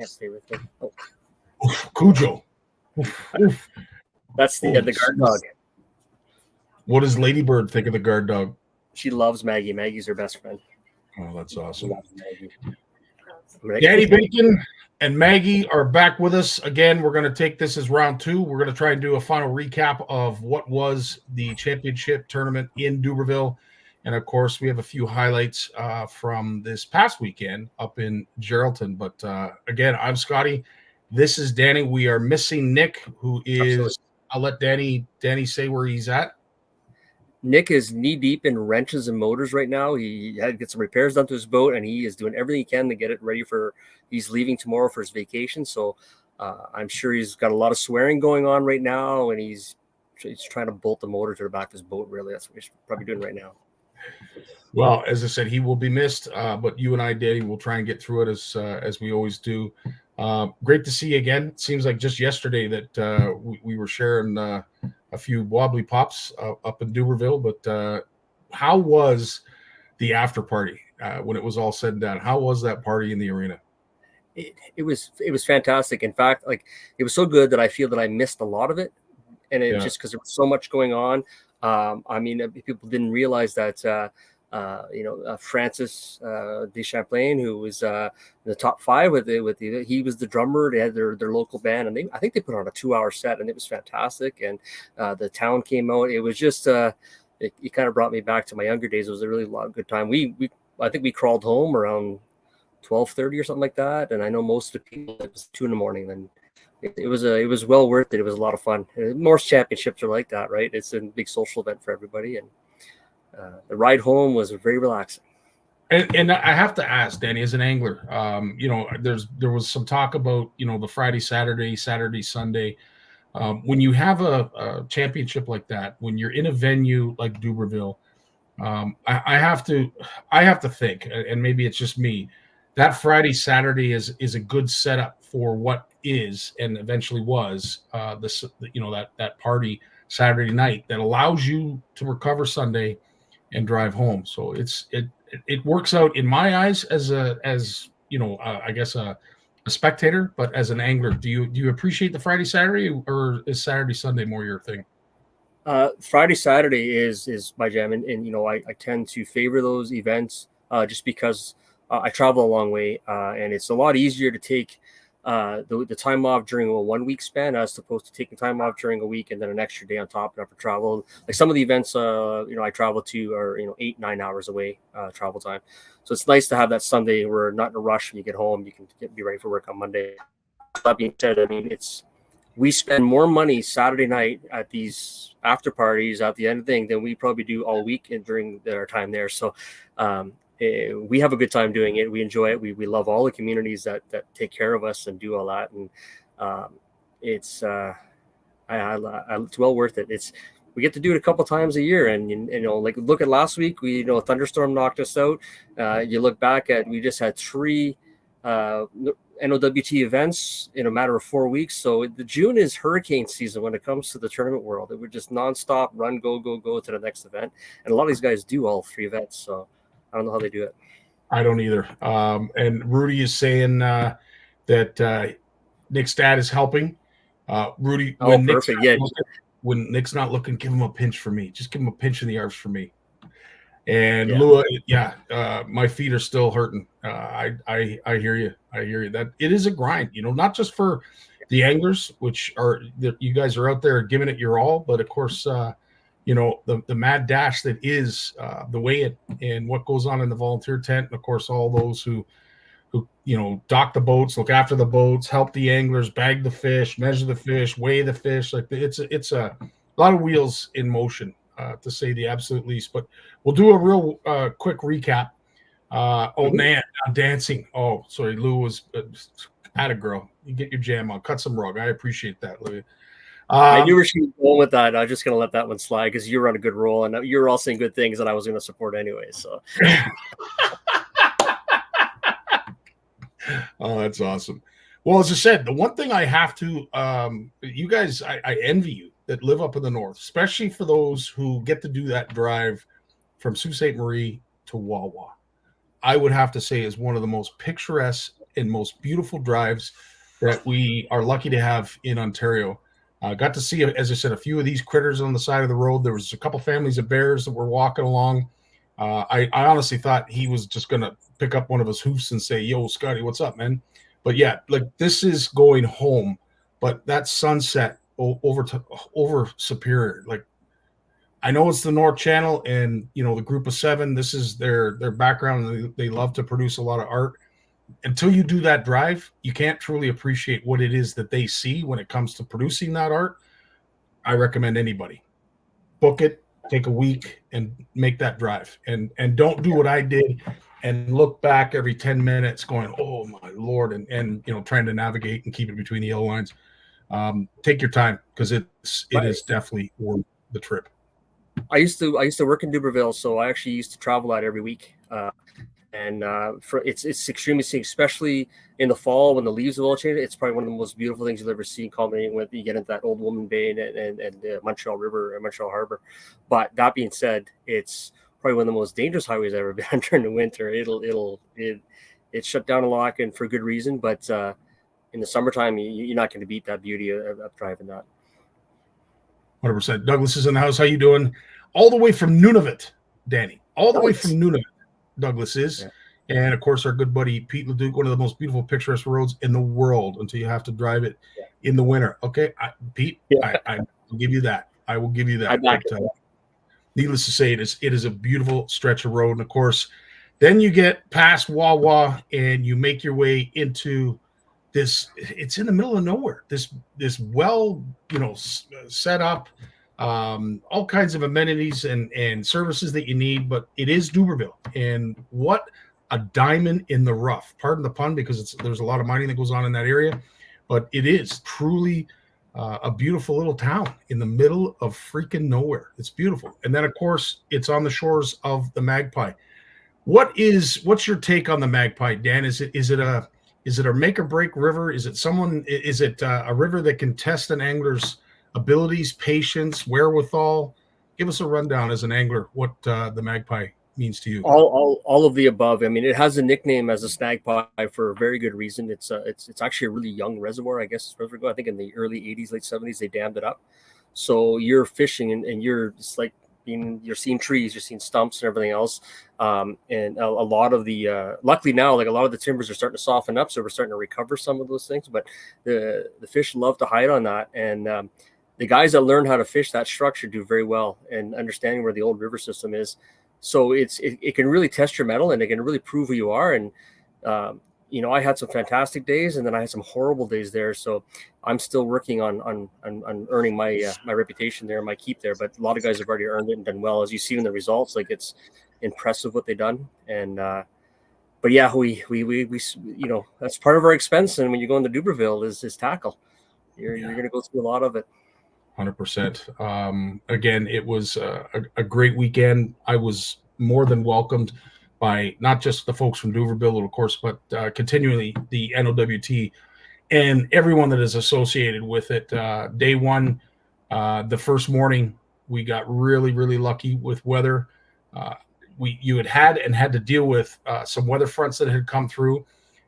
can't stay with me. Oh. Cujo. That's the guard dog. What does Ladybird think of the guard dog? She loves Maggie. Maggie's her best friend. Oh, that's awesome. Maggie. Danny Bacon and Maggie are back with us again. We're going to take this as round 2. We're going to try and do a final recap of what was the championship tournament in Dubreuilville. And, of course, we have a few highlights from this past weekend up in Geraldton. But, again, I'm Scottie. This is Danny. We are missing Nick, who is Absolutely. I'll let Danny say where he's at. Nick is knee-deep in wrenches and motors right now. He had to get some repairs done to his boat, and he is doing everything he can to get it ready for – he's leaving tomorrow for his vacation. So I'm sure he's got a lot of swearing going on right now, and he's trying to bolt the motor to the back of his boat, really. That's what he's probably doing right now. Well, as I said, he will be missed, but you and I, Danny, will try and get through it as we always do. Great to see you again. It seems like just yesterday that we were sharing a few wobbly pops up in Dubreuilville, but how was the after party when it was all said and done? How was that party in the arena? It was fantastic. In fact, like it was so good that I feel that I missed a lot of it, and just because there was so much going on. I mean, people didn't realize that, Francis de Champlain, who was in the top 5 he was the drummer. They had their local band, and I think they put on a 2-hour set, and it was fantastic. And the town came out. It was just, it kind of brought me back to my younger days. It was a really good time. I think we crawled home around 12:30 or something like that. And I know most of the people, it was 2 a.m. and it was well worth it. It was a lot of fun. Most championships are like that, right? It's a big social event for everybody, and the ride home was very relaxing. And I have to ask, Danny, as an angler, there was some talk about the Friday, Saturday, Sunday. When you have a championship like that, when you're in a venue like Dubreuilville, I have to think, and maybe it's just me, that Friday, Saturday is a good setup for what is and eventually was that party Saturday night that allows you to recover Sunday and drive home. So it works out in my eyes as I guess a spectator, but as an angler, do you appreciate the Friday, Saturday, or is Saturday, Sunday more your thing? Friday, Saturday is my jam, and I tend to favor those events just because I travel a long way, and it's a lot easier to take the time off during a 1 week span as opposed to taking time off during a week and then an extra day on top and for travel. Like some of the events, I travel to are 8-9 hours away travel time, so it's nice to have that Sunday where you're not in a rush when you get home. You can be ready for work on Monday. That being said, I mean we spend more money Saturday night at these after parties at the end of the thing than we probably do all week and during our time there. So we have a good time doing it. We enjoy it. We love all the communities that take care of us and do all that. And it's well worth it. We get to do it a couple times a year. And, like look at last week, a thunderstorm knocked us out. You look back we just had 3 NOWT events in a matter of 4 weeks. So the June is hurricane season when it comes to the tournament world. It would just nonstop run, go to the next event. And a lot of these guys do all 3 events. So I don't know how they do it. I don't either. And Rudy is saying that Nick's dad is helping. Rudy, when Nick's not looking, give him a pinch for me. Just give him a pinch in the arms for me. And Lua, my feet are still hurting. I hear you. That it is a grind, not just for the anglers, which are you guys are out there giving it your all, but of course, the mad dash that is the weigh-in and what goes on in the volunteer tent, and of course all those who dock the boats, look after the boats, help the anglers bag the fish, measure the fish, weigh the fish. Like it's a lot of wheels in motion, to say the absolute least. But we'll do a real quick recap. Man, I'm dancing. Oh, sorry, Lou was atta girl. You get your jam on. Cut some rug. I appreciate that, Lou. I knew where she was going with that. I was just going to let that one slide because you were on a good roll and you were all saying good things that I was going to support anyway. So, oh, that's awesome. Well, as I said, the one thing I have to, you guys, I envy you that live up in the north, especially for those who get to do that drive from Sault Ste. Marie to Wawa. I would have to say is one of the most picturesque and most beautiful drives that we are lucky to have in Ontario. Got to see, as I said, a few of these critters on the side of the road. There was a couple families of bears that were walking along. I honestly thought he was just going to pick up one of his hoofs and say, "Yo, Scotty, what's up, man?" But yeah, like this is going home. But that sunset over Superior, like I know it's the North Channel and the Group of Seven. This is their background. They love to produce a lot of art. Until you do that drive, you can't truly appreciate what it is that they see when it comes to producing that art. I recommend anybody book it, take a week, and make that drive. And don't do what I did and look back every 10 minutes, going, "Oh my Lord," and trying to navigate and keep it between the yellow lines. Take your time because it is definitely worth the trip. I used to work in Dubreuilville, so I actually used to travel out every week. And it's extremely scenic, especially in the fall when the leaves will change. It's probably one of the most beautiful things you'll ever see, culminating with you get into that Old Woman Bay and the Montreal River and Montreal Harbor. But that being said, it's probably one of the most dangerous highways I've ever been on during the winter. It's shut down a lot, and for good reason. But in the summertime, you're not going to beat that beauty of driving that. 100%. Douglas is in the house. How you doing? All the way from Nunavut, Danny. All the way from Nunavut. Douglas is, and of course our good buddy Pete Leduc, one of the most beautiful picturesque roads in the world until you have to drive it in the winter. Okay, Pete, I will give you that. I will give you that. But, needless to say, it is a beautiful stretch of road, and of course, then you get past Wawa and you make your way into this. It's in the middle of nowhere. This well, set up. All kinds of amenities and services that you need, but it is Dubreuilville, and what a diamond in the rough. Pardon the pun, because there's a lot of mining that goes on in that area, but it is truly a beautiful little town in the middle of freaking nowhere. It's beautiful, and then of course it's on the shores of the Magpie. What's your take on the Magpie, Dan? Is it a make or break river? Is it a river that can test an angler's abilities, patience, wherewithal? Give us a rundown as an angler what the Magpie means to you. All of the above. I mean, it has a nickname as a snag pie for a very good reason. It's actually a really young reservoir, I guess. I think in the early 80s, late 70s, they dammed it up. So you're fishing and you're just like you're seeing trees, you're seeing stumps and everything else. And a lot of the luckily now, like a lot of the timbers are starting to soften up, so we're starting to recover some of those things. But the fish love to hide on that, and the guys that learn how to fish that structure do very well and understanding where the old river system is. So it can really test your mettle and it can really prove who you are. And, I had some fantastic days and then I had some horrible days there. So I'm still working on earning my reputation there, my keep there. But a lot of guys have already earned it and done well. As you see in the results, like it's impressive what they've done. And, but yeah, we that's part of our expense. And when you go into Dubreuilville is tackle. You're going to go through a lot of it. 100%. Again, it was a great weekend. I was more than welcomed by not just the folks from Dubreuilville, of course, but continually the NOWT and everyone that is associated with it. Day one, the first morning, we got really, really lucky with weather. You had to deal with some weather fronts that had come through,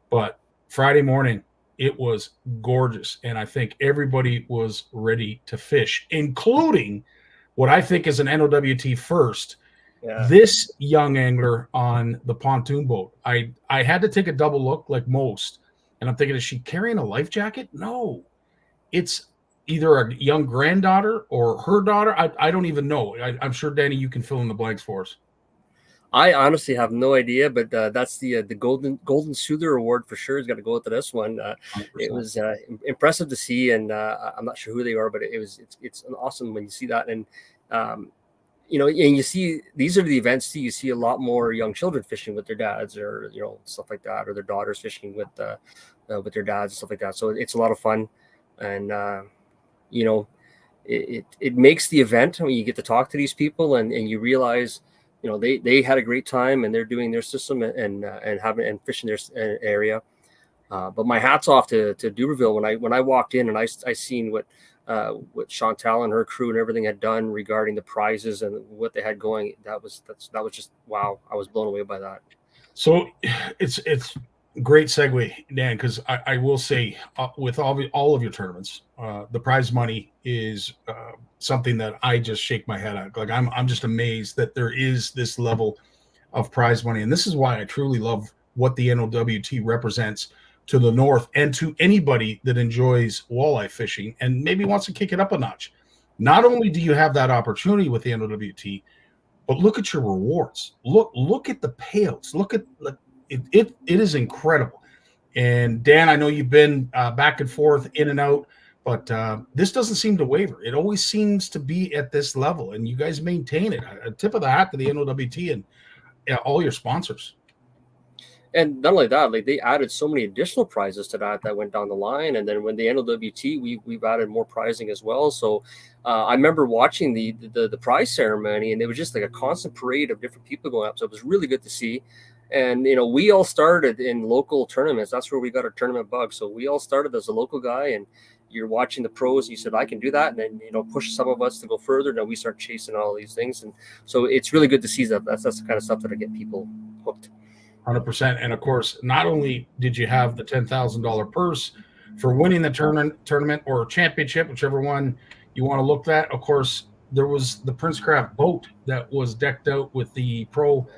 but Friday morning, it was gorgeous, and I think everybody was ready to fish, including what I think is an NOWT first. Yeah. This young angler on the pontoon boat. I had to take a double look like most, and I'm thinking, is she carrying a life jacket? No. It's either a young granddaughter or her daughter. I don't even know. I'm sure, Danny, you can fill in the blanks for us. I honestly have no idea, but that's the Golden Soother Award for sure. Has got to go to this one. It was impressive to see, and I'm not sure who they are, but it's awesome when you see that. And and you see these are the events too. You see a lot more young children fishing with their dads, or stuff like that, or their daughters fishing with their dads and stuff like that. So it's a lot of fun, and it makes the event when you get to talk to these people and you realize. They had a great time and they're doing their system and fishing their area. But my hat's off to Dubreuilville when I walked in and I seen what Chantal and her crew and everything had done regarding the prizes and what they had going. That was just wow. I was blown away by that. So it's great segue, Dan, because I will say with all of your tournaments, the prize money is something that I just shake my head at. Like I'm just amazed that there is this level of prize money, and this is why I truly love what the NOWT represents to the north and to anybody that enjoys walleye fishing and maybe wants to kick it up a notch. Not only do you have that opportunity with the NOWT, but look at your rewards. Look at the payouts. Look at it is incredible. And Dan, I know you've been back and forth, in and out, but this doesn't seem to waver. It always seems to be at this level, and you guys maintain it. A tip of the hat to the NOWT and all your sponsors. And not only that, like they added so many additional prizes to that went down the line. And then when the NOWT, we've added more prizing as well. So I remember watching the prize ceremony, and it was just like a constant parade of different people going up. So it was really good to see. And we all started in local tournaments. That's where we got our tournament bug. So we all started as a local guy, and you're watching the pros. And you said, I can do that, and then push some of us to go further. And then we start chasing all these things, and so it's really good to see that. That's the kind of stuff that'll get people hooked. 100%. And of course, not only did you have the $10,000 purse for winning the tournament or championship, whichever one you want to look at. Of course, there was the Princecraft boat that was decked out with the Pro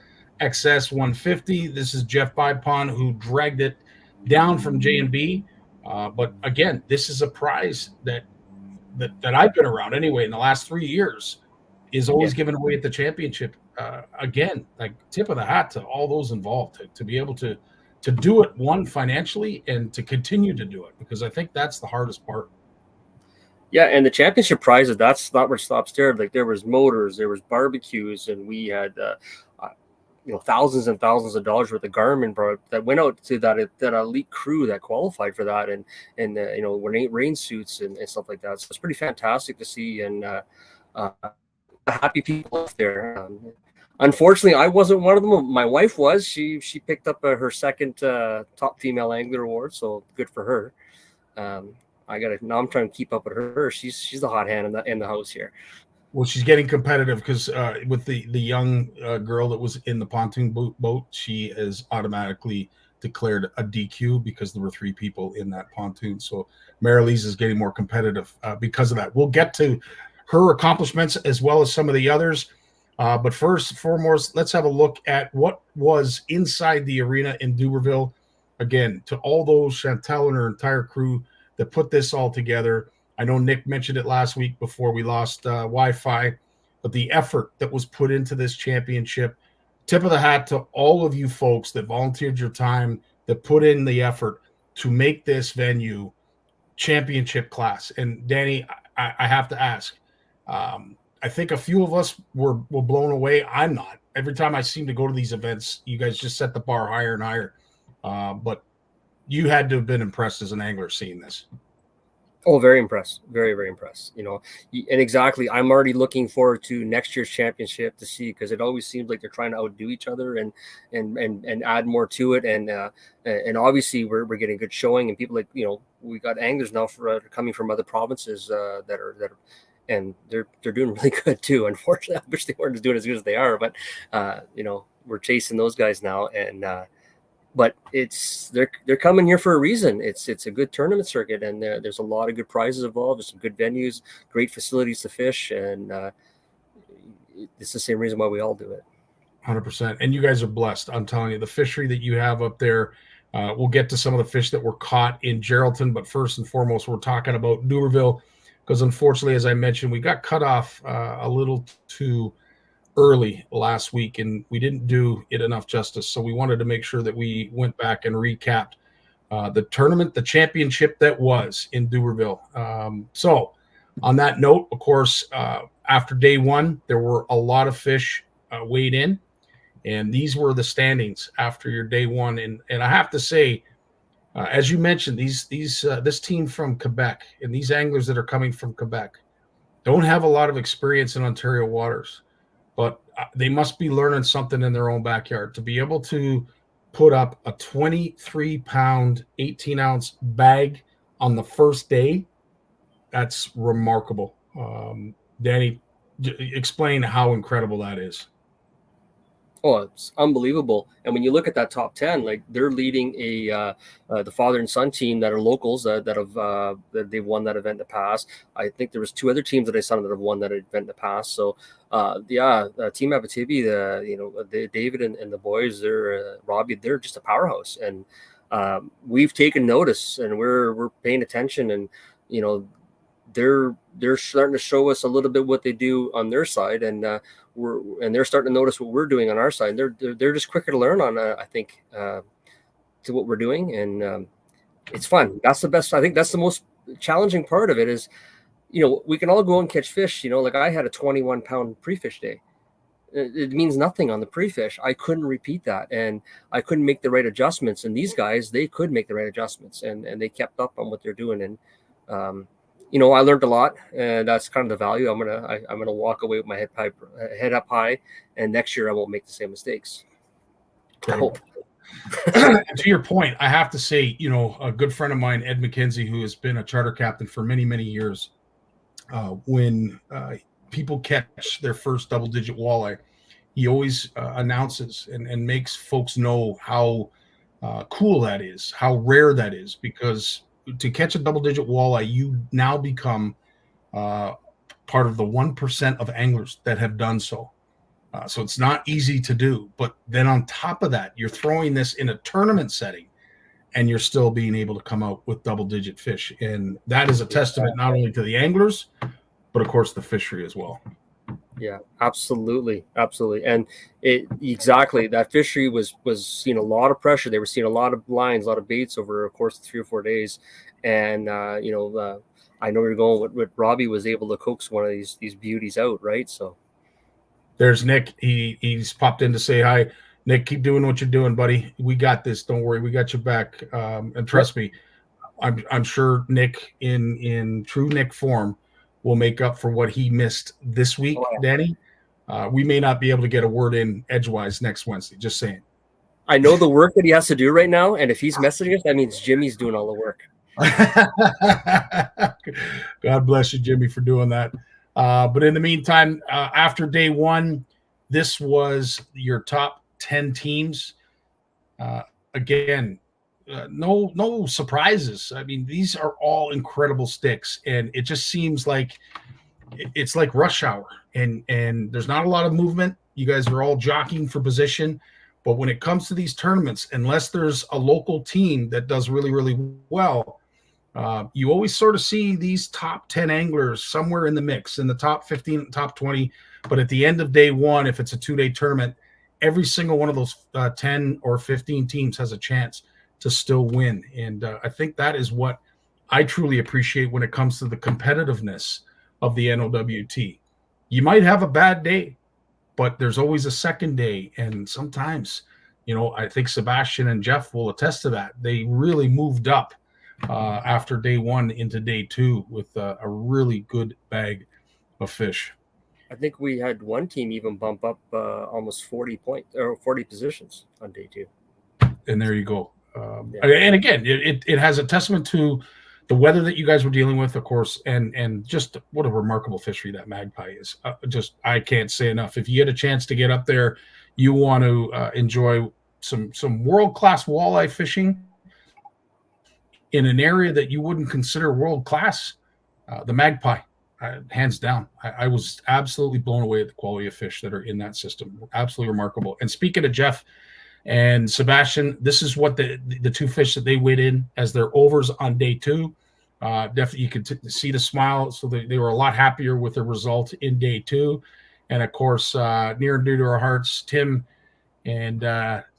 XS 150. This is Jeff Bipon who dragged it down from J&B. But again, this is a prize that I've been around anyway in the last 3 years is always given away at the championship. Again, like tip of the hat to all those involved to be able to do it, one, financially, and to continue to do it, because I think that's the hardest part. Yeah, and the championship prizes, that's not where it stops there. Like there was motors, there was barbecues, and we had thousands and thousands of dollars worth of Garmin that went out to that elite crew that qualified for that, and rain suits and stuff like that. So it's pretty fantastic to see, and happy people out there. Unfortunately, I wasn't one of them. My wife was. She picked up her second top female angler award, so good for her. Now I'm trying to keep up with her. She's the hot hand in the house here. Well, she's getting competitive because with the young girl that was in the pontoon boat, she is automatically declared a DQ because there were 3 people in that pontoon. So Marilise is getting more competitive because of that. We'll get to her accomplishments as well as some of the others. But first and foremost, let's have a look at what was inside the arena in Dubreuilville. Again, to all those, Chantel and her entire crew that put this all together. I know Nick mentioned it last week before we lost Wi-Fi, but the effort that was put into this championship, tip of the hat to all of you folks that volunteered your time, that put in the effort to make this venue championship class. And Danny, I have to ask, I think a few of us were blown away. I'm not. Every time I seem to go to these events, you guys just set the bar higher and higher. But you had to have been impressed as an angler seeing this. Oh, very impressed. Very, very impressed. And exactly, I'm already looking forward to next year's championship to see, because it always seems like they're trying to outdo each other and add more to it. And obviously we're getting good showing, and people like, we got anglers now coming from other provinces that are and they're doing really good too. Unfortunately, I wish they weren't doing as good as they are, but we're chasing those guys now, and but they're coming here for a reason. It's a good tournament circuit, and there's a lot of good prizes involved. There's some good venues, great facilities to fish, and it's the same reason why we all do it. 100%. And you guys are blessed. I'm telling you, the fishery that you have up there. We'll get to some of the fish that were caught in Geraldton, but first and foremost, we're talking about Dubreuilville, because unfortunately, as I mentioned, we got cut off a little too early last week, and we didn't do it enough justice. So we wanted to make sure that we went back and recapped the tournament, the championship that was in Dubreuilville. So on that note, of course, after day one, there were a lot of fish weighed in, and these were the standings after your day one. And I have to say, as you mentioned, this team from Quebec and these anglers that are coming from Quebec don't have a lot of experience in Ontario waters, but they must be learning something in their own backyard to be able to put up a 23-pound, 18-ounce bag on the first day. That's remarkable. Danny, explain how incredible that is. Oh, it's unbelievable. And when you look at that top 10, like they're leading the father and son team that are locals that have that they've won that event in the past. I think there was two other teams that I saw that have won that event in the past. So Team Abitibi, David and the boys, they're Robbie, they're just a powerhouse. And we've taken notice and we're paying attention, and you know, they're starting to show us a little bit what they do on their side, and they're starting to notice what we're doing on our side. They're just quicker to learn on, I think, to what we're doing, and it's fun. That's the best. I think that's the most challenging part of it is, you know, we can all go and catch fish. You know, like I had a 21-pound pre-fish day. It means nothing on the pre-fish. I couldn't repeat that, and I couldn't make the right adjustments. And these guys, they could make the right adjustments, and they kept up on what they're doing. And you know, I learned a lot, and that's kind of the value. I'm gonna walk away with my head up high, and next year I won't make the same mistakes. I hope. To your point, I have to say, you know, a good friend of mine, Ed McKenzie, who has been a charter captain for many, many years, when people catch their first double-digit walleye, he always announces and makes folks know how cool that is, how rare that is, because to catch a double-digit walleye, you now become part of the 1% of anglers that have done so. So it's not easy to do. But then on top of that, you're throwing this in a tournament setting, and you're still being able to come out with double-digit fish. And that is a testament not only to the anglers, but, of course, the fishery as well. Yeah, absolutely. And exactly, that fishery was seeing a lot of pressure. They were seeing a lot of lines, a lot of baits over a course of 3 or 4 days. And I know you're going with Robbie was able to coax one of these beauties out, right? So there's Nick. He's popped in to say hi. Nick, keep doing what you're doing, buddy. We got this. Don't worry, we got your back. And trust me, I'm sure Nick in true Nick form will make up for what he missed this week, Danny. We may not be able to get a word in edgewise next Wednesday. Just saying. I know the work that he has to do right now, and if he's messaging us, that means Jimmy's doing all the work. God bless you, Jimmy, for doing that. But in the meantime, after day one, this was your top 10 teams. Again, no surprises. I mean, these are all incredible sticks, and it just seems like it's like rush hour, and there's not a lot of movement. You guys are all jockeying for position, but when it comes to these tournaments, unless there's a local team that does really, really well, you always sort of see these top 10 anglers somewhere in the mix, in the top 15, top 20. But at the end of day one, if it's a 2-day tournament, every single one of those 10 or 15 teams has a chance to still win. And I think that is what I truly appreciate when it comes to the competitiveness of the NOWT. You might have a bad day, but there's always a second day. And sometimes, you know, I think Sebastian and Jeff will attest to that. They really moved up after day one into day two with a really good bag of fish. I think we had one team even bump up almost 40 positions on day two. And there you go. And again, it has a testament to the weather that you guys were dealing with, of course, and just what a remarkable fishery that magpie is. I can't say enough. If you get a chance to get up there, you want to enjoy some world-class walleye fishing in an area that you wouldn't consider world-class. The magpie, hands down. I was absolutely blown away at the quality of fish that are in that system. Absolutely remarkable. And speaking of Jeff and Sebastian, this is what the two fish that they weighed in as their overs on day two. Definitely, you could see the smile. So they were a lot happier with the result in day two. And of course, near and dear to our hearts, Tim and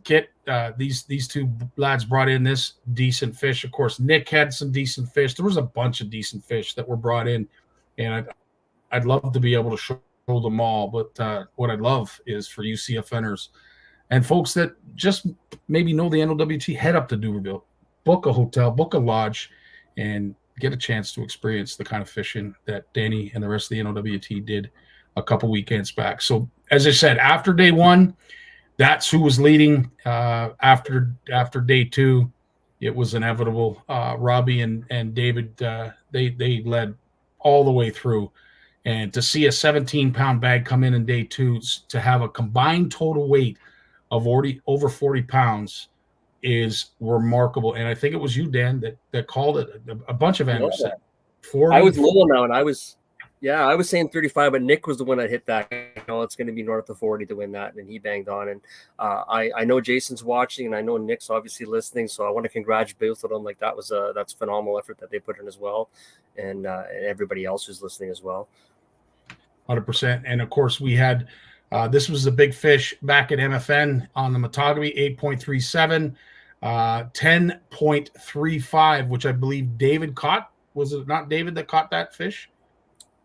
Kit, these two lads brought in this decent fish. Of course, Nick had some decent fish. There was a bunch of decent fish that were brought in, and I'd love to be able to show them all. But what I'd love is for you CFNers and folks that just maybe know the NOWT, head up to Dubreuilville, book a hotel, book a lodge, and get a chance to experience the kind of fishing that Danny and the rest of the NOWT did a couple weekends back. So, as I said, after day one, that's who was leading. After day two, it was inevitable. Robbie and David, they led all the way through. And to see a 17-pound bag come in day two, to have a combined total weight of over 40 pounds is remarkable. And I think it was you, Dan, that called it. A bunch of anglers said 40. I was low now, and I was saying 35, but Nick was the one that hit that. It's going to be north of 40 to win that, and he banged on. And I know Jason's watching, and I know Nick's obviously listening, so I want to congratulate both of them. Like that's phenomenal effort that they put in as well, and everybody else who's listening as well. 100%. And of course, we had this was the big fish back at MFN on the Matagami, 8.37, 10.35, which I believe David caught. Was it not David that caught that fish?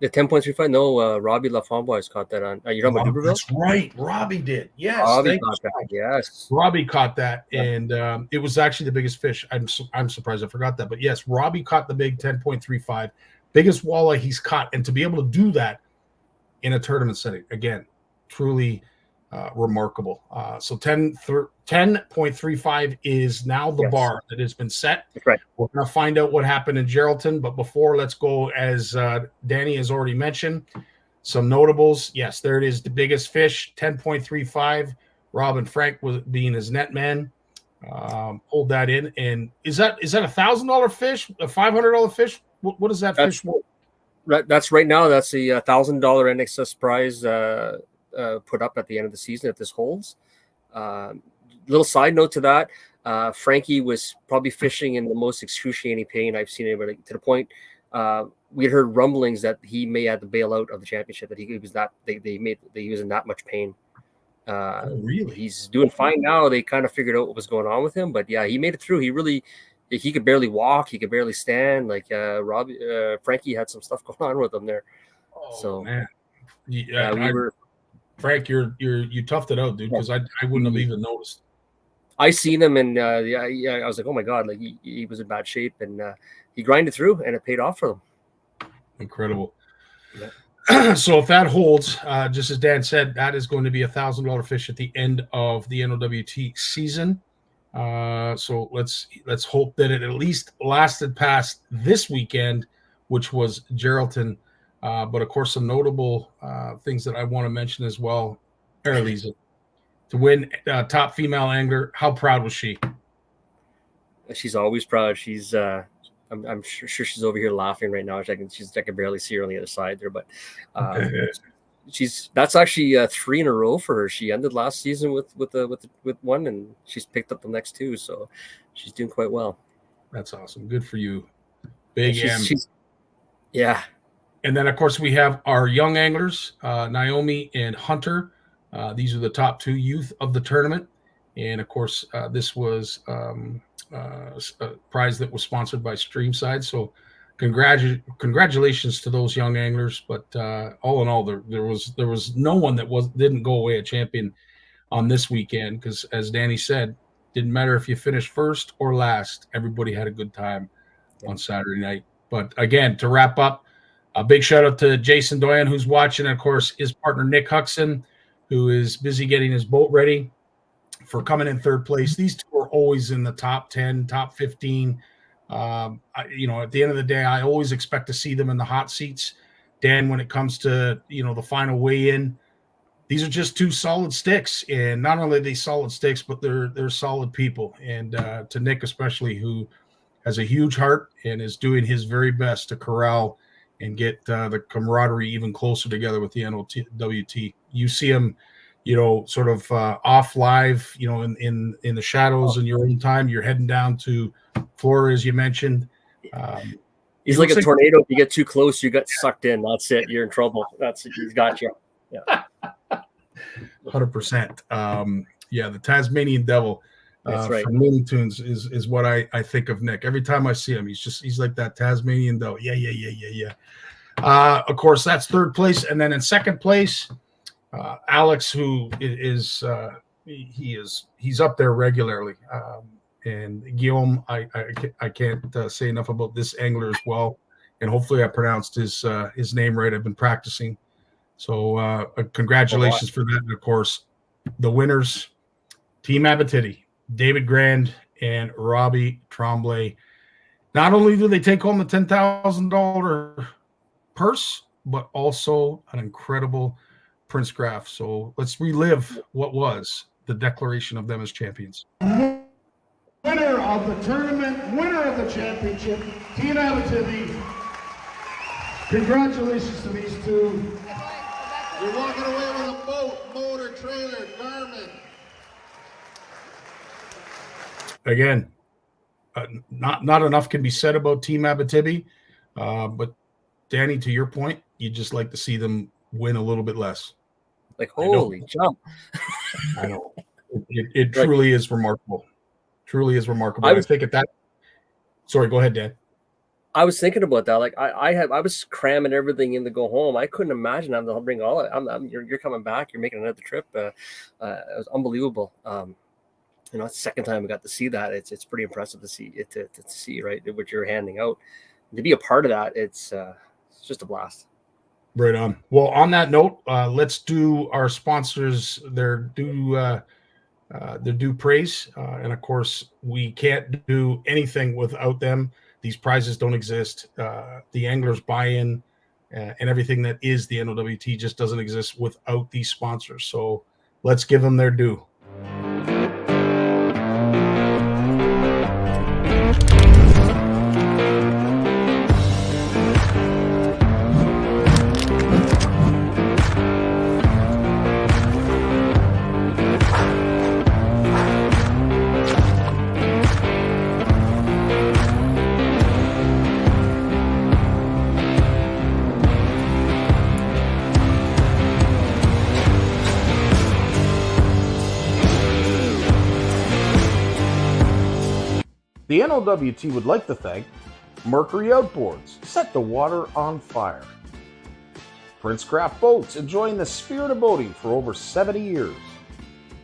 The 10.35? No, Robbie LaFamboise caught that on. You're talking about Dubreuilville? That's right. Robbie did. Yes. Robbie caught that. Yes. Robbie caught that. Yeah. And it was actually the biggest fish. I'm surprised I forgot that. But yes, Robbie caught the big 10.35, biggest walleye he's caught. And to be able to do that in a tournament setting, again, truly remarkable. So 10.35 is now the bar that has been set. That's right. We're going to find out what happened in Geraldton, but before, let's go, as Danny has already mentioned, some notables. Yes, there it is, the biggest fish, 10.35. Robin Frank was being his net man. Pulled that in. And is that $1,000 fish, a $500 fish? What is that fish worth? That's right now. That's the $1,000 NXS prize put up at the end of the season if this holds. Little side note to that, Frankie was probably fishing in the most excruciating pain I've seen anybody, to the point we had heard rumblings that he may have to bail out of the championship, that he was he was in that much pain. Really? He's doing fine now. They kind of figured out what was going on with him, but yeah, he made it through. He could barely walk. He could barely stand. Like Frankie had some stuff going on with him there. Oh, so man. Frank, you toughed it out, dude, because I wouldn't have even noticed. I seen him, and I was like, oh my god, like he was in bad shape, and he grinded through, and it paid off for them. Incredible. Yeah. So if that holds, just as Dan said, that is going to be $1,000 fish at the end of the NOWT season. So let's hope that it at least lasted past this weekend, which was Geraldton. But of course, some notable things that I want to mention as well. Aralisa, to win top female angler. How proud was she? She's always proud. She's I'm sure she's over here laughing right now. I can barely see her on the other side there, but that's actually 3 in a row for her. She ended last season with one, and she's picked up the next 2, so she's doing quite well. That's awesome. Good for you, Big M. Yeah. And then, of course, we have our young anglers, Naomi and Hunter. These are the top 2 youth of the tournament. And, of course, this was a prize that was sponsored by Streamside. So congratulations to those young anglers. But all in all, there was no one that didn't go away a champion on this weekend, because, as Danny said, didn't matter if you finished first or last. Everybody had a good time on Saturday night. But, again, to wrap up, a big shout out to Jason Doyen, who's watching, and of course his partner Nick Huckson, who is busy getting his boat ready, for coming in 3rd place. These 2 are always in the top 10, top 15. At the end of the day, I always expect to see them in the hot seats. Dan, when it comes to the final weigh-in, these are just 2 solid sticks, and not only are they solid sticks, but they're solid people. And to Nick especially, who has a huge heart and is doing his very best to corral and get the camaraderie even closer together with the NOWT. You see him, sort of off live, in the shadows in your own time. You're heading down to Florida, as you mentioned. He's like a tornado. If you get too close, you get sucked in. That's it. You're in trouble. He's got you. Yeah. 100%. The Tasmanian Devil. That's right. From Looney Tunes is what I think of Nick. Every time I see him, he's like that Tasmanian Devil. Yeah. Of course, that's 3rd place, and then in 2nd place, Alex, who is he's up there regularly, and Guillaume. I can't say enough about this angler as well, and hopefully I pronounced his name right. I've been practicing, so congratulations for that. And of course, the winners, Team Abitibi, David Grand and Robbie Tremblay. Not only do they take home the $10,000 purse, but also an incredible Prince Graph. So let's relive what was the declaration of them as champions. Winner of the tournament, winner of the championship, Team Abitibi. Congratulations to these two. You're walking away with a boat, motor, trailer, Garmin. Again, not enough can be said about Team Abitibi, but Danny, to your point, you just like to see them win a little bit less. Like, holy jump. I know. It truly is remarkable. Truly is remarkable. I think at that. Sorry, go ahead, Dan. I was thinking about that. Like I was cramming everything in to go home. I couldn't imagine I'm to bring all it. You're coming back. You're making another trip. It was unbelievable. It's the second time we got to see that. It's pretty impressive to see it to see, right, what you're handing out. And to be a part of that, it's just a blast. Right on. Well, on that note, let's do our sponsors their due praise, and of course, we can't do anything without them. These prizes don't exist. The anglers' buy-in and everything that is the NOWT just doesn't exist without these sponsors. So let's give them their due. The NOWT would like to thank Mercury Outboards, set the water on fire. Prince Craft Boats, enjoying the spirit of boating for over 70 years.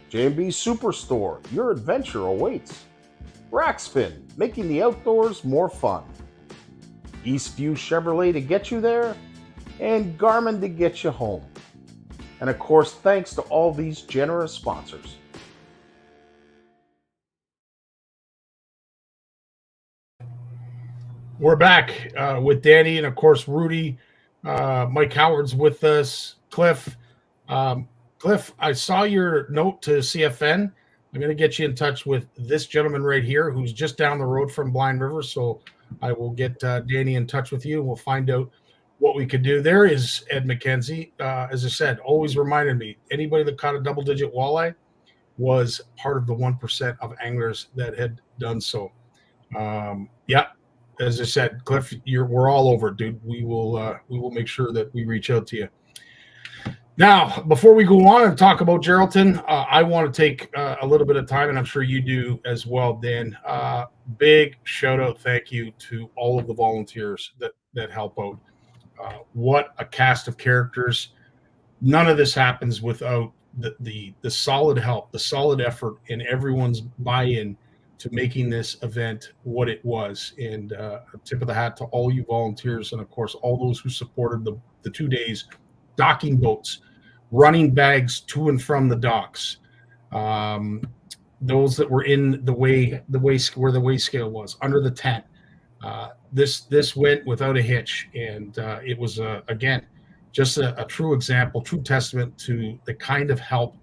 J&B Superstore, your adventure awaits. Rackspin, making the outdoors more fun. Eastview Chevrolet to get you there, and Garmin to get you home. And of course, thanks to all these generous sponsors. We're back with Danny and, of course, Rudy. Mike Howard's with us. Cliff, I saw your note to CFN. I'm going to get you in touch with this gentleman right here who's just down the road from Blind River. So I will get Danny in touch with you, and we'll find out what we could do. There is Ed McKenzie. As I said, always reminded me, anybody that caught a double-digit walleye was part of the 1% of anglers that had done so. As I said, Cliff, we're all over, dude. We will make sure that we reach out to you. Now, before we go on and talk about Geraldton, I want to take a little bit of time, and I'm sure you do as well, Dan. Big shout out, thank you to all of the volunteers that help out. What a cast of characters. None of this happens without the solid help, the solid effort, and everyone's buy-in to making this event what it was. And a tip of the hat to all you volunteers, and of course all those who supported the 2 days, docking boats, running bags to and from the docks, those that were in the way where the weigh scale was, under the tent. This went without a hitch, and it was again just a true example, true testament to the kind of help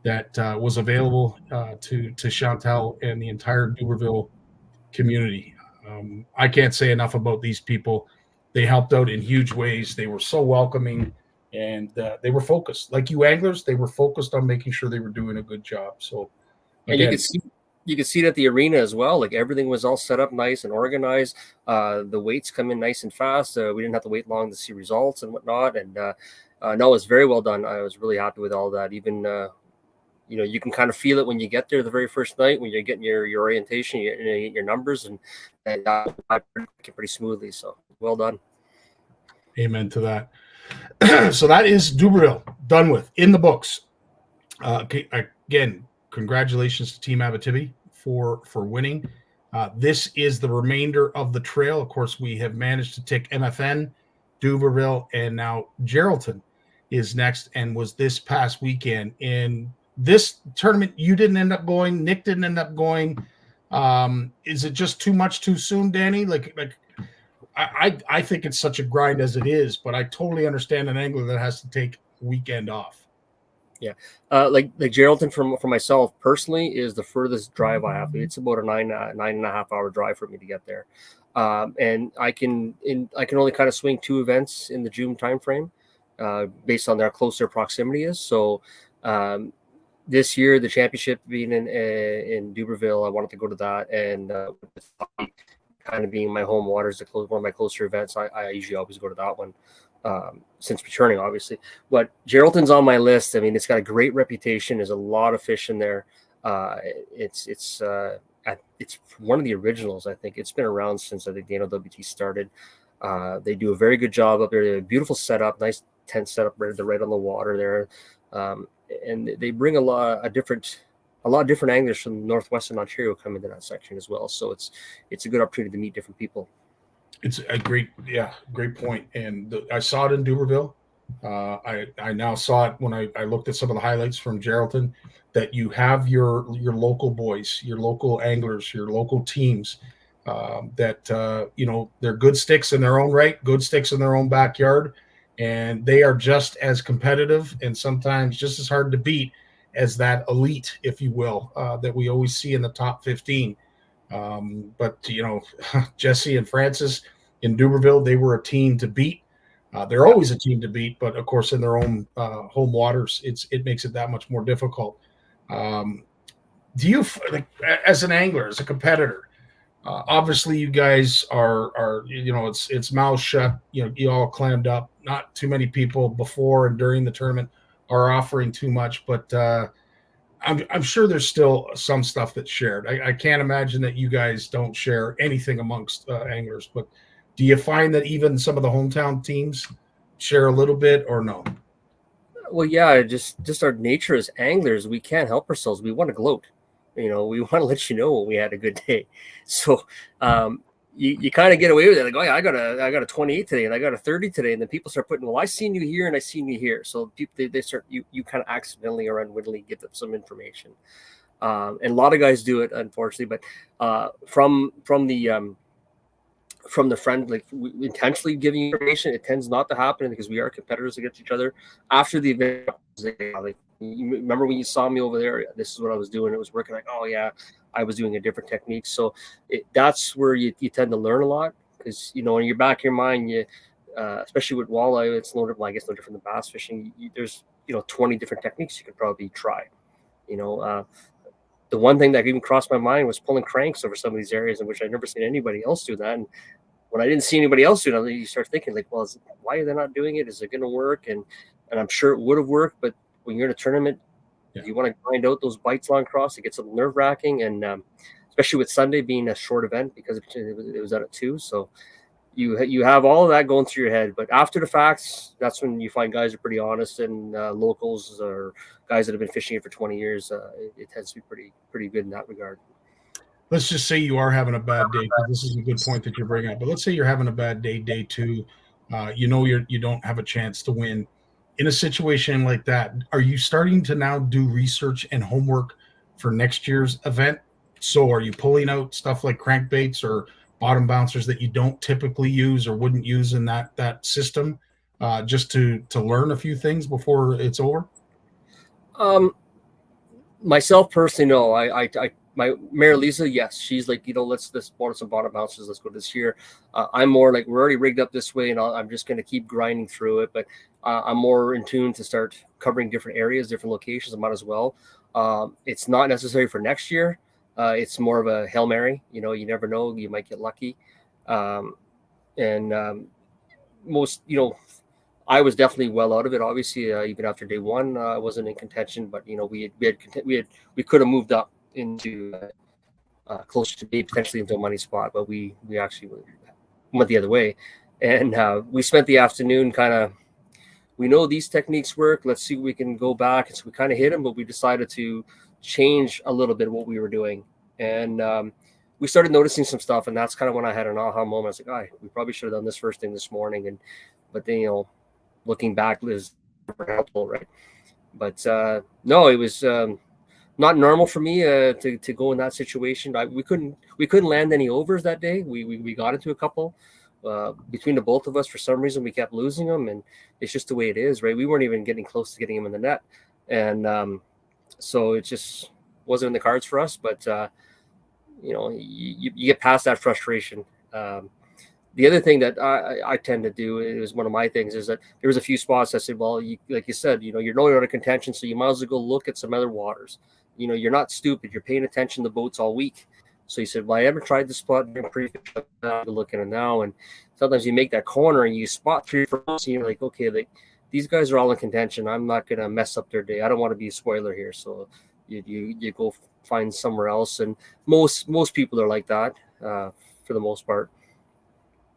that was available to Chantal and the entire Dubreuilville community. I can't say enough about these people. They helped out in huge ways. They were so welcoming, and they were focused. Like you anglers, they were focused on making sure they were doing a good job. So, again, and you could see it at the arena as well. Like everything was all set up nice and organized. The weights come in nice and fast. We didn't have to wait long to see results and whatnot. And no, it was very well done. I was really happy with all that. Even you can kind of feel it when you get there the very first night, when you're getting your orientation, your numbers, and pretty smoothly. So well done. Amen to that. So that is Dubreuilville done with, in the books. Again, congratulations to Team Abitibi for winning. This is the remainder of the trail. Of course, we have managed to tick MFN, Dubreuilville, and now Geraldton is next, and was this past weekend. In this tournament, you didn't end up going. Nick didn't end up going. Is it just too much too soon, Danny? I think it's such a grind as it is, but I totally understand an angler that has to take a weekend off. Yeah, like Geraldton for myself personally is the furthest drive I have. It's about a 9.5 hour drive for me to get there, and I can only kind of swing 2 events in the June timeframe, based on their closer proximity is. So this year, the championship being in Dubreuilville, I wanted to go to that, and kind of being my home waters, one of my closer events, I usually always go to that one. Since returning, obviously, but Geraldton's on my list. I mean, it's got a great reputation. There's a lot of fish in there. It's one of the originals. I think it's been around since I think the NOWT started. They do a very good job up there. They have a beautiful setup, nice tent setup right on the water there, and they bring a lot of different anglers from northwestern Ontario come into that section as well. So it's a good opportunity to meet different people. It's a great point. And I saw it in Dubreuilville. I now saw it when I looked at some of the highlights from Geraldton, that you have your local boys, your local anglers, your local teams, that they're good sticks in their own right, good sticks in their own backyard, and they are just as competitive and sometimes just as hard to beat as that elite, if you will, that we always see in the top 15. But Jesse and Francis in Dubreuilville, they were a team to beat. They're always a team to beat, but of course in their own home waters, it makes it that much more difficult. Do you, as an angler, as a competitor, obviously you guys are it's mouth shut, you all clammed up. Not too many people before and during the tournament are offering too much, but I'm sure there's still some stuff that's shared. I can't imagine that you guys don't share anything amongst anglers, but do you find that even some of the hometown teams share a little bit, or no? Well, yeah, just our nature as anglers, we can't help ourselves. We want to gloat. We want to let you know when we had a good day. So you kind of get away with it. Like, oh yeah, I got a 28 today, and I got a 30 today, and then people start putting, well, I seen you here and I seen you here. So people they start you kind of accidentally or unwittingly give them some information, and a lot of guys do it, unfortunately. But from the friend, like intentionally giving information, it tends not to happen because we are competitors against each other. After the event, like, you remember when you saw me over there, this is what I was doing. It was working. Like, oh yeah, I was doing a different technique. So that's where you tend to learn a lot, because in your back of your mind, especially with walleye, it's no different. I guess no different than bass fishing. There's 20 different techniques you could probably try. The one thing that even crossed my mind was pulling cranks over some of these areas in which I'd never seen anybody else do that. And when I didn't see anybody else do it, you start thinking, like, well, why are they not doing it? Is it going to work? And I'm sure it would have worked, but when you're in a tournament, you want to grind out those bites long cross. It gets a little nerve wracking, and especially with Sunday being a short event because it was out at 2. So you have all of that going through your head. But after the facts, that's when you find guys are pretty honest, and locals or guys that have been fishing it for 20 years. It tends to be pretty good in that regard. Let's just say you are having a bad day, because this is a good point that you're bringing up. But let's say you're having a bad day, day 2. You don't have a chance to win. In a situation like that, are you starting to now do research and homework for next year's event? So are you pulling out stuff like crankbaits or bottom bouncers that you don't typically use or wouldn't use in that system, just to learn a few things before it's over? Myself personally, no. My Mary Lisa, yes, she's like, let's order some bottom bouncers. Let's go this year. I'm more like, we're already rigged up this way, and I'm just going to keep grinding through it. But I'm more in tune to start covering different areas, different locations. I might as well. It's not necessary for next year. It's more of a Hail Mary. You never know. You might get lucky. Most, I was definitely well out of it. Obviously, even after day 1, I wasn't in contention. But we could have moved up into closer to be potentially into a money spot, but we actually went the other way, and we spent the afternoon we know these techniques work, let's see what we can go back. And so we kind of hit them, but we decided to change a little bit what we were doing, and we started noticing some stuff, and that's kind of when I had an aha moment. I was like, we probably should have done this first thing this morning, but then looking back is helpful, right? But no, it was not normal for me to go in that situation. We couldn't land any overs that day. We got into a couple between the both of us. For some reason, we kept losing them, and it's just the way it is, right? We weren't even getting close to getting them in the net, So it just wasn't in the cards for us. But you get past that frustration. The other thing that I tend to do is one of my things is that there was a few spots I said, well, like you said, you're no out of contention, so you might as well go look at some other waters. You're not stupid. You're paying attention to boats all week. So he said, well, I haven't tried this spot. I'm looking at it now. And sometimes you make that corner and you spot 3 or 4 boats and you're like, okay, these guys are all in contention. I'm not going to mess up their day. I don't want to be a spoiler here. So you go find somewhere else. And most people are like that for the most part.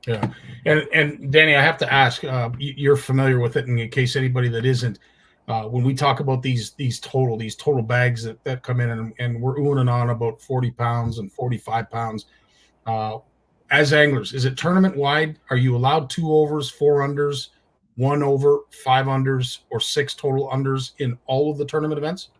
Yeah. And Danny, I have to ask, you're familiar with it in case anybody that isn't, when we talk about these total bags that come in and we're oohing and on about 40 pounds and 45 pounds, as anglers, is it tournament wide? Are you allowed 2 overs, 4 unders, 1 over, 5 unders, or 6 total unders in all of the tournament events?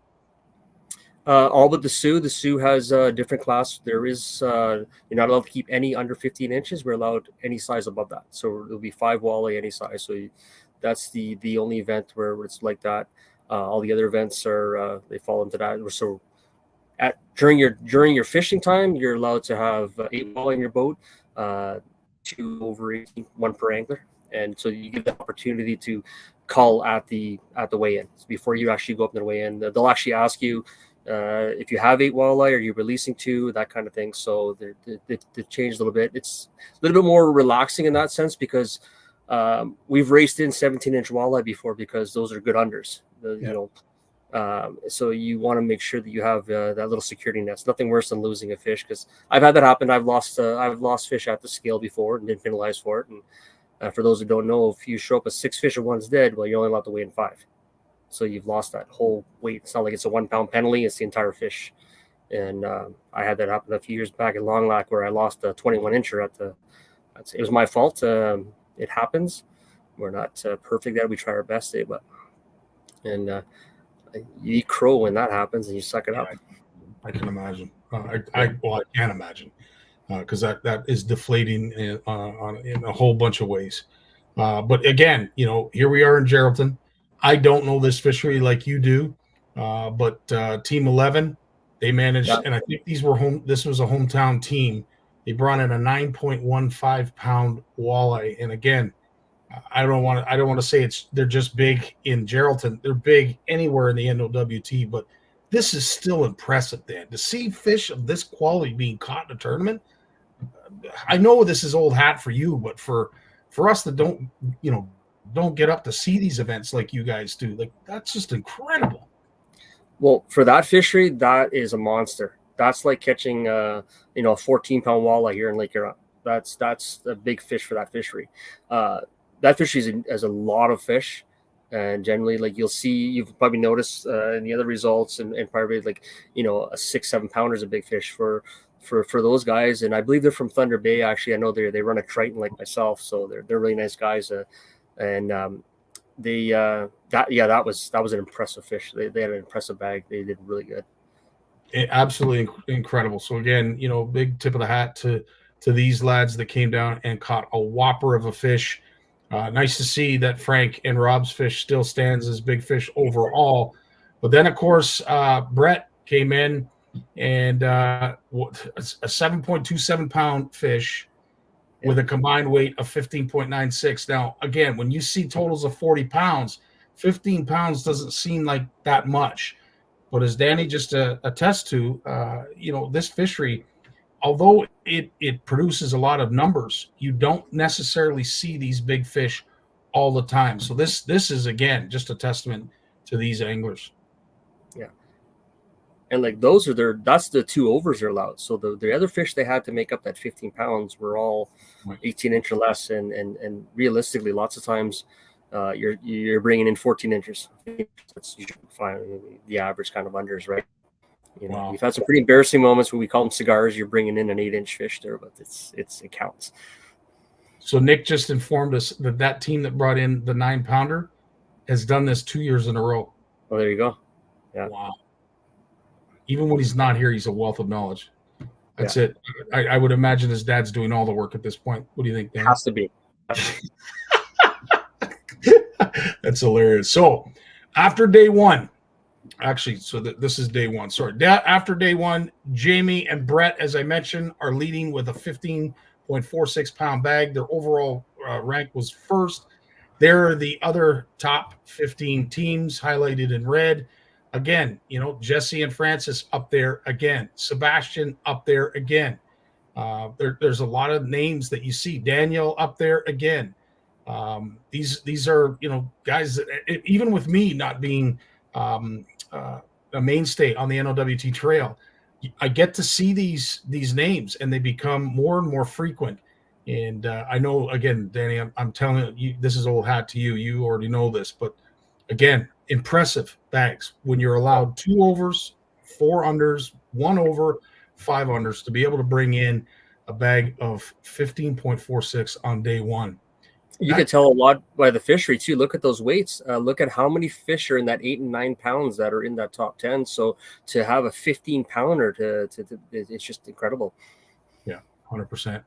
All but the Sioux. The Sioux has a different class. There is you're not allowed to keep any under 15 inches. We're allowed any size above that. So it'll be 5 walleye any size. So that's the only event where it's like that. All the other events are they fall into that. So during your fishing time, you're allowed to have 8 walleye in your boat, 2 over 18, 1 per angler, and so you get the opportunity to call at the weigh-in before you actually go up to the weigh-in. They'll actually ask you. If you have 8 walleye, are you releasing 2, that kind of thing. So they changed a little bit. It's a little bit more relaxing in that sense because we've raced in 17-inch walleye before because those are good unders. So you want to make sure that you have that little security net. It's nothing worse than losing a fish because I've had that happen. I've lost fish at the scale before and been penalized for it. And for those who don't know, if you show up with 6 fish and one's dead, well, you're only allowed to weigh in 5. So you've lost that whole weight. It's not like it's a 1 pound penalty. It's the entire fish. And I had that happen a few years back in Long Lac where I lost a 21 incher it was my fault. It happens. We're not perfect at it. We try our best, and you eat crow when that happens and you suck it up. I can imagine. I can't imagine because that is deflating in a whole bunch of ways. But again, here we are in Geraldton. I don't know this fishery like you do, but Team 11, they managed, and I think this was a hometown team. They brought in a 9.15 pound walleye, and again, I don't want to say they're just big in Geraldton. They're big anywhere in the NOWT, but this is still impressive, Dan. To see fish of this quality being caught in a tournament, I know this is old hat for you, but for us that don't get up to see these events like you guys do, like that's just incredible. Well, for that fishery, that is a monster. That's like catching a 14-pound walleye here in Lake Huron. That's a big fish for that fishery. That fishery has a lot of fish, and generally, like you've probably noticed in the other results, and probably like a 6-7 pounder is a big fish for those guys. And I believe they're from Thunder Bay. Actually, I know they run a Triton like myself, so they're really nice guys. That was an impressive fish. They had an impressive bag. They did really good. Absolutely incredible. So again, big tip of the hat to these lads that came down and caught a whopper of a fish. Nice to see that Frank and Rob's fish still stands as big fish overall. But then, of course, Brett came in and a 7.27 pound fish with a combined weight of 15.96. Now, again, when you see totals of 40 pounds, 15 pounds doesn't seem like that much. But as Danny just attests to, this fishery, although it produces a lot of numbers, you don't necessarily see these big fish all the time. So this is, again, just a testament to these anglers. Yeah. And like that's the 2 overs they're allowed. So the other fish they had to make up that 15 pounds were all 18 inch or less. And realistically, lots of times you're bringing in 14 inches. That's usually the average kind of unders, right? Wow. We've had some pretty embarrassing moments when we call them cigars. You're bringing in an 8-inch fish there, but it counts. So Nick just informed us that team that brought in the 9-pounder has done this 2 years in a row. Oh, there you go. Yeah. Wow. Even when he's not here, he's a wealth of knowledge. That's it. I would imagine his dad's doing all the work at this point. What do you think, Dan? Has to be. That's hilarious. So after day 1, Actually, so this is day one. Sorry. After day one, Jamie and Brett, as I mentioned, are leading with a 15.46 pound bag. Their overall rank was first. There are the other top 15 teams highlighted in red. Again, Jesse and Francis up there again. Sebastian up there again. There's a lot of names that you see. Daniel up there again. These are guys that, even with me not being a mainstay on the NOWT Trail, I get to see these names, and they become more and more frequent. And I know, again, Danny, I'm telling you, this is old hat to you. You already know this, but again, impressive bags when you're allowed 2 overs, 4 unders, 1 over, 5 unders to be able to bring in a bag of 15.46 on day one. You can tell a lot by the fishery too. Look at those weights. Look at how many fish are in that 8 and 9 pounds that are in that top 10. So to have a 15 pounder, it's just incredible. Yeah, 100%.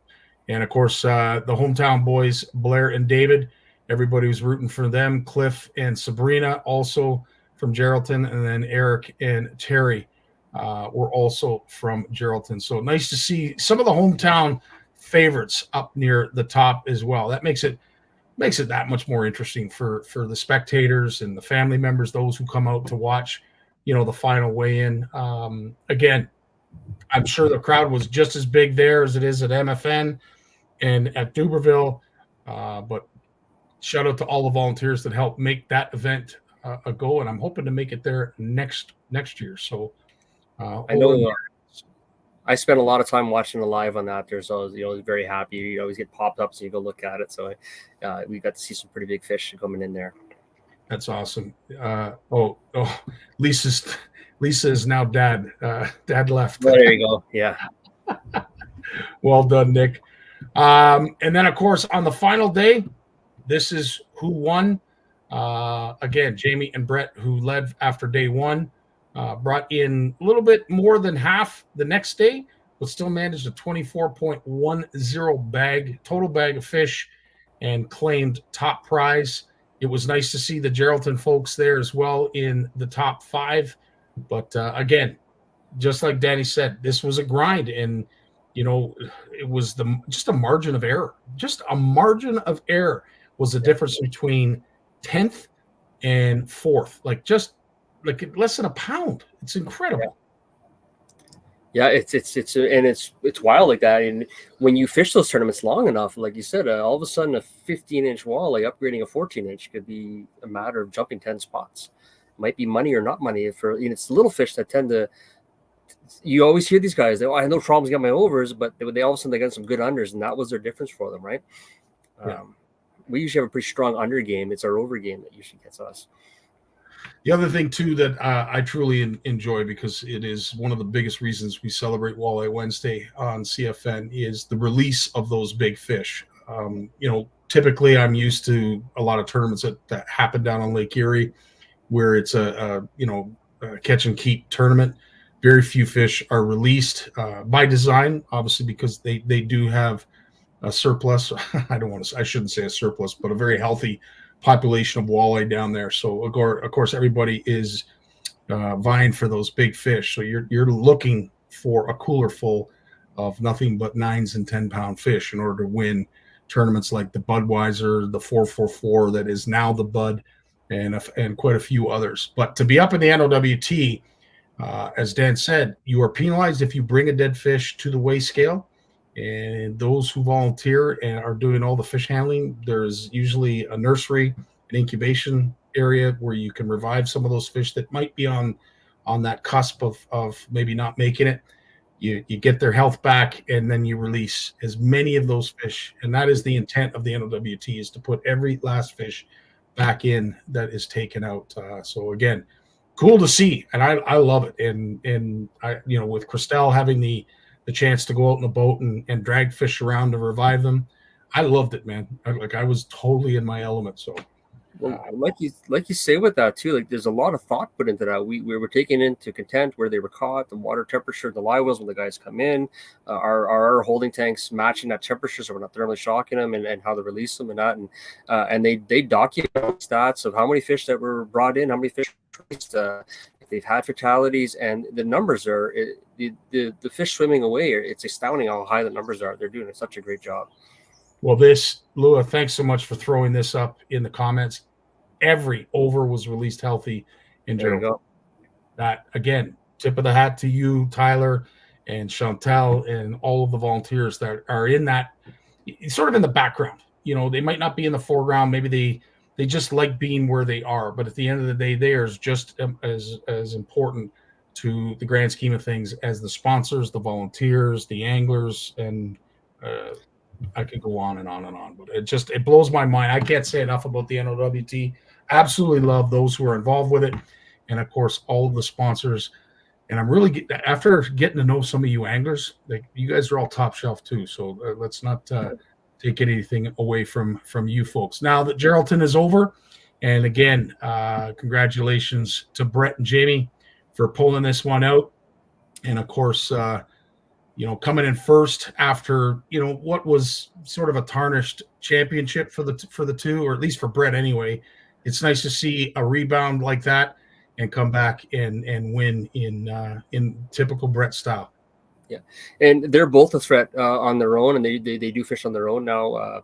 And of course, the hometown boys, Blair and David, everybody was rooting for them. Cliff and Sabrina, also from Geraldton, and then Eric and Terry were also from Geraldton. So nice to see some of the hometown favorites up near the top as well. That makes it that much more interesting for the spectators and the family members, those who come out to watch, the final weigh-in. Again, I'm sure the crowd was just as big there as it is at MFN and at Dubreuilville. But shout out to all the volunteers that helped make that event a go, and I'm hoping to make it there next year. So I know I spent a lot of time watching the live on that. There's always, very happy. You always get popped up, so you go look at it. So we got to see some pretty big fish coming in there. That's awesome. Lisa is now dad. Dad left. Oh, there you go. Yeah. Well done, Nick. And then, of course, on the final day, this is who won. Again, Jamie and Brett, who led after day one, brought in a little bit more than half the next day, but still managed a 24.10 total bag of fish, and claimed top prize. It was nice to see the Geraldton folks there as well in the top 5. But again, just like Danny said, this was a grind, and it was just a margin of error. Just a margin of error was the difference between 10th and 4th. Like less than a pound. It's incredible. Yeah, it's wild like that. And when you fish those tournaments long enough, like you said, all of a sudden a 15-inch walleye upgrading a 14-inch could be a matter of jumping 10 spots. Might be money or not money. It's the little fish that tend to. You always hear these guys. I have no problems getting my overs, but they all of a sudden they got some good unders, and that was their difference for them, right? Yeah. We usually have a pretty strong under game. It's our over game that usually gets us. The other thing, too, that I truly enjoy, because it is one of the biggest reasons we celebrate Walleye Wednesday on CFN, is the release of those big fish. Typically I'm used to a lot of tournaments that happen down on Lake Erie, where it's a catch and keep tournament. Very few fish are released by design, obviously, because they do have a surplus. I shouldn't say a surplus, but a very healthy population of walleye down there. So of course everybody is vying for those big fish. So you're looking for a cooler full of nothing but 9s and 10-pound fish in order to win tournaments like the Budweiser, the 444 that is now the Bud, and quite a few others. But to be up in the NOWT, as Dan said, you are penalized if you bring a dead fish to the weigh scale. And those who volunteer and are doing all the fish handling, there's usually a nursery, an incubation area where you can revive some of those fish that might be on that cusp of maybe not making it. You get their health back, and then you release as many of those fish. And that is the intent of the NOWT, is to put every last fish back in that is taken out. So again, cool to see, and I love it. And I, with Christelle having the chance to go out in a boat and drag fish around to revive them, I loved it, man. I was totally in my element. So, well, like you say with that too, like there's a lot of thought put into that. We were taking into content where they were caught, the water temperature, the live wells when the guys come in, our holding tanks matching that temperature, so we're not thermally shocking them, and how to release them and that, and they document stats of how many fish that were brought in, how many fish released. If They've had fatalities, and the numbers are the fish swimming away. It's astounding how high the numbers are. They're doing such a great job. Well, Lua, thanks so much for throwing this up in the comments. Every over was released healthy in Geraldton. That, again, tip of the hat to you, Tyler, and Chantal, and all of the volunteers that are in that, sort of in the background. They might not be in the foreground. Maybe they just like being where they are. But at the end of the day, they are just as important to the grand scheme of things as the sponsors, the volunteers, the anglers, and I could go on and on and on. But it blows my mind. I can't say enough about the NOWT. Absolutely love those who are involved with it. And, of course, all of the sponsors. And I'm really after getting to know some of you anglers, you guys are all top shelf too. So let's not take anything away from you folks. Now that Geraldton is over, and again, congratulations to Brett and Jamie for pulling this one out. And of course, coming in first after what was sort of a tarnished championship for the two, or at least for Brett anyway. It's nice to see a rebound like that and come back and win in typical Brett style. Yeah, and they're both a threat on their own, and they do fish on their own now.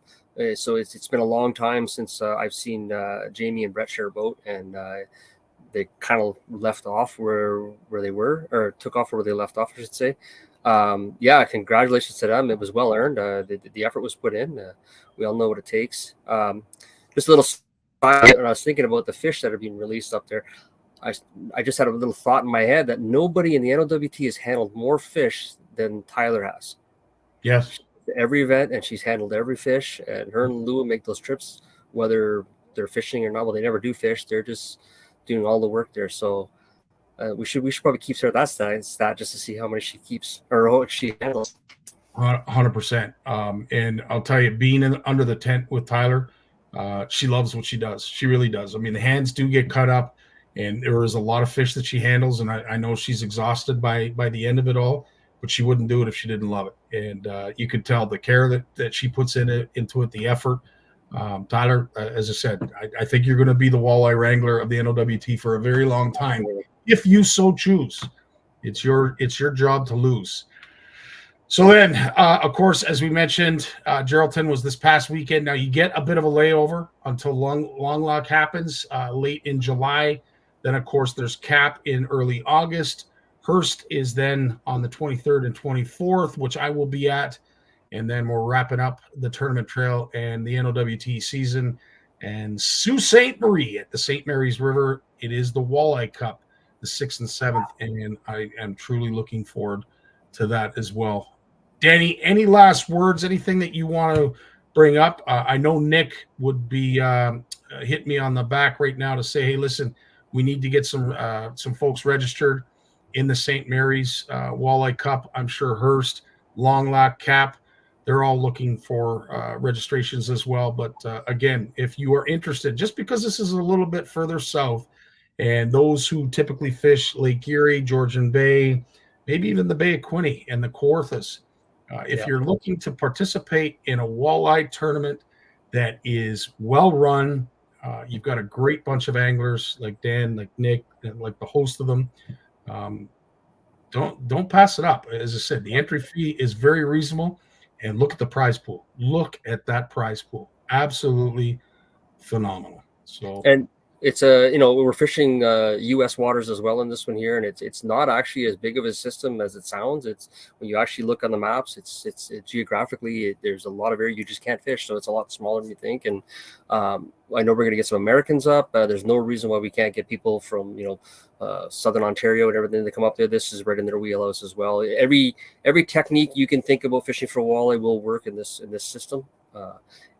So it's been a long time since I've seen Jamie and Brett share a boat, and they kind of left off where they were, or took off where they left off, I should say. Yeah, congratulations to them. It was well earned. The effort was put in. We all know what it takes. Just a little. When I was thinking about the fish that are being released up there, I just had a little thought in my head that nobody in the NOWT has handled more fish than Tyler has. Yes. Every event, and she's handled every fish. And her and Lua make those trips, whether they're fishing or not. Well, they never do fish. They're just doing all the work there. So we should probably keep her that stat just to see how many she keeps or how she handles. 100%. And I'll tell you, being under the tent with Tyler, she loves what she does. She really does. I mean, the hands do get cut up, and there is a lot of fish that she handles, and I know she's exhausted by the end of it all, but she wouldn't do it if she didn't love it. And you could tell the care that she puts into it, the effort. Tyler, as I said, I think you're going to be the walleye wrangler of the NOWT for a very long time, if you so choose. It's your job to lose. So then, of course, as we mentioned, Geraldton was this past weekend. Now you get a bit of a layover until long lock happens late in July. Then, of course, there's Cap in early August. Hearst is then on the 23rd and 24th, which I will be at. And then we're wrapping up the tournament trail and the NOWT season. And Sault Ste. Marie at the St. Mary's River. It is the Walleye Cup, the 6th and 7th. And I am truly looking forward to that as well. Danny, any last words, anything that you want to bring up? I know Nick would be hitting me on the back right now to say, hey, listen, we need to get some folks registered in the St. Mary's Walleye Cup. I'm sure Hearst, Long Lock, Cap, they're all looking for registrations as well. But again, if you are interested, just because this is a little bit further south, and those who typically fish Lake Erie, Georgian Bay, maybe even the Bay of Quinte and the Kawarthas, if you're looking to participate in a walleye tournament that is well run, you've got a great bunch of anglers like Dan, like Nick, and like the host of them. Don't pass it up. As I said, the entry fee is very reasonable, and look at the prize pool. Look at that prize pool. Absolutely phenomenal. So and it's we're fishing U.S. waters as well in this one here, and it's not actually as big of a system as it sounds. It's when you actually look on the maps, it's geographically there's a lot of area you just can't fish, so it's a lot smaller than you think. And I know we're going to get some Americans up. There's no reason why we can't get people from Southern Ontario and everything to come up there. This is right in their wheelhouse as well. Every technique you can think about fishing for walleye will work in this system.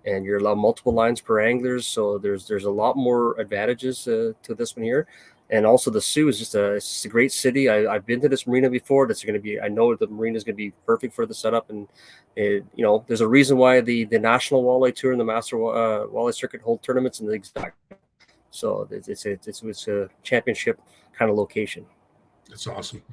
And you're allowed multiple lines per anglers, so there's a lot more advantages to this one here. And also the Sioux is just a great city. I've been to this marina before. I know the marina is going to be perfect for the setup. And there's a reason why the National Walleye Tour and the Master Walleye Circuit hold tournaments in the exact. So it's a championship kind of location. That's awesome.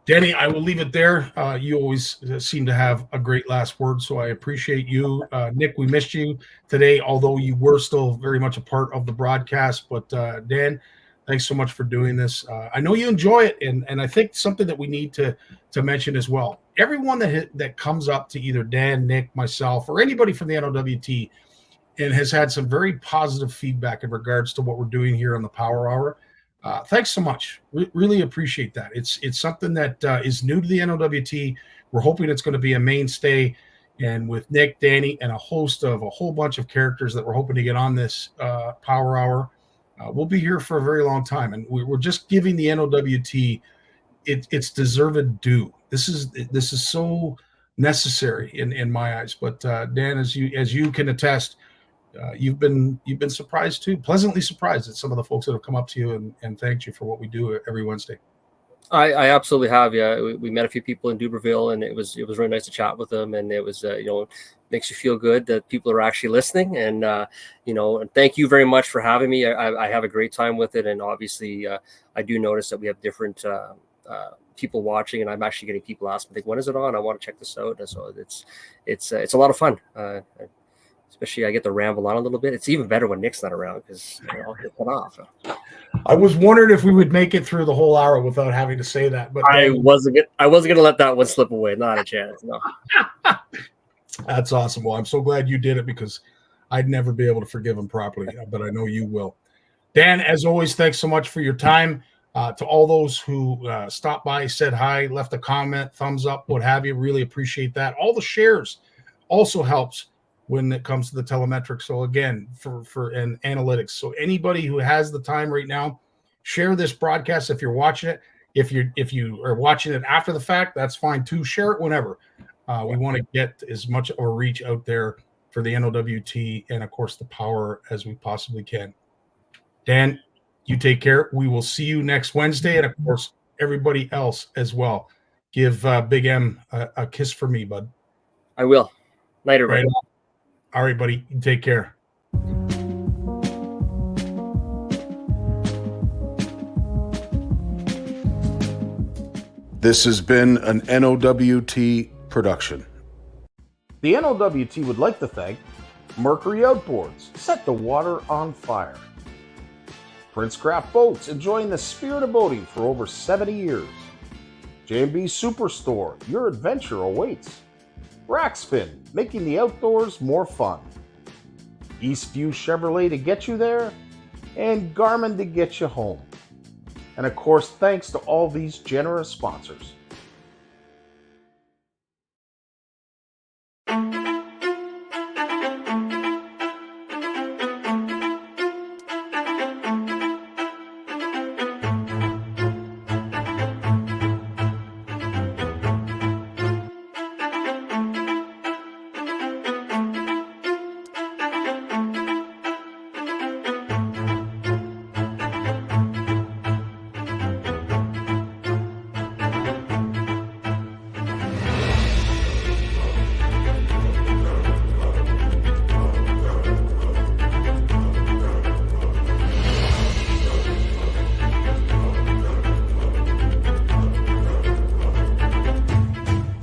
Danny, I will leave it there. You always seem to have a great last word, so I appreciate you. Nick, we missed you today, although you were still very much a part of the broadcast. But Dan, Thanks so much for doing this. I know you enjoy it, and I think something that we need to mention as well. Everyone that comes up to either Dan, Nick, myself, or anybody from the NOWT and has had some very positive feedback in regards to what we're doing here on the Power Hour. Thanks so much. We really appreciate that. It's something that is new to the NOWT. We're hoping it's going to be a mainstay. And with Nick, Danny, and a whole bunch of characters that we're hoping to get on this Power Hour, we'll be here for a very long time. And we're just giving the NOWT its deserved due. This is so necessary in my eyes. But Dan, as you can attest, you've been surprised too, pleasantly surprised at some of the folks that have come up to you and thanked you for what we do every Wednesday. I absolutely have. Yeah, we met a few people in Dubreuilville, and it was really nice to chat with them. And it was makes you feel good that people are actually listening. And and thank you very much for having me. I have a great time with it, and obviously I do notice that we have different people watching, and I'm actually getting people asking, like, when is it on? I want to check this out. And so it's a lot of fun. Especially I get to ramble on a little bit. It's even better when Nick's not around because I'll get cut off. I was wondering if we would make it through the whole hour without having to say that, but I wasn't gonna let that one slip away. Not a chance. No. That's awesome. Well, I'm so glad you did it because I'd never be able to forgive him properly, but I know you will. Dan, as always, thanks so much for your time. To all those who stopped by, said hi, left a comment, thumbs up, what have you, really appreciate that. All the shares also helps when it comes to the telemetrics. So again, for and analytics. So anybody who has the time right now, share this broadcast if you're watching it. If you are watching it after the fact, that's fine too. Share it whenever. We want to get as much of a reach out there for the NOWT and of course the Power as we possibly can. Dan, you take care. We will see you next Wednesday, and of course everybody else as well. Give Big M a kiss for me, bud. I will. Night, everybody. Right. All right, buddy. Take care. This has been an NOWT production. The NOWT would like to thank Mercury Outboards, set the water on fire. Prince Craft Boats, enjoying the spirit of boating for over 70 years. J&B Superstore, your adventure awaits. Raxfin, making the outdoors more fun. Eastview Chevrolet to get you there, and Garmin to get you home. And of course, thanks to all these generous sponsors.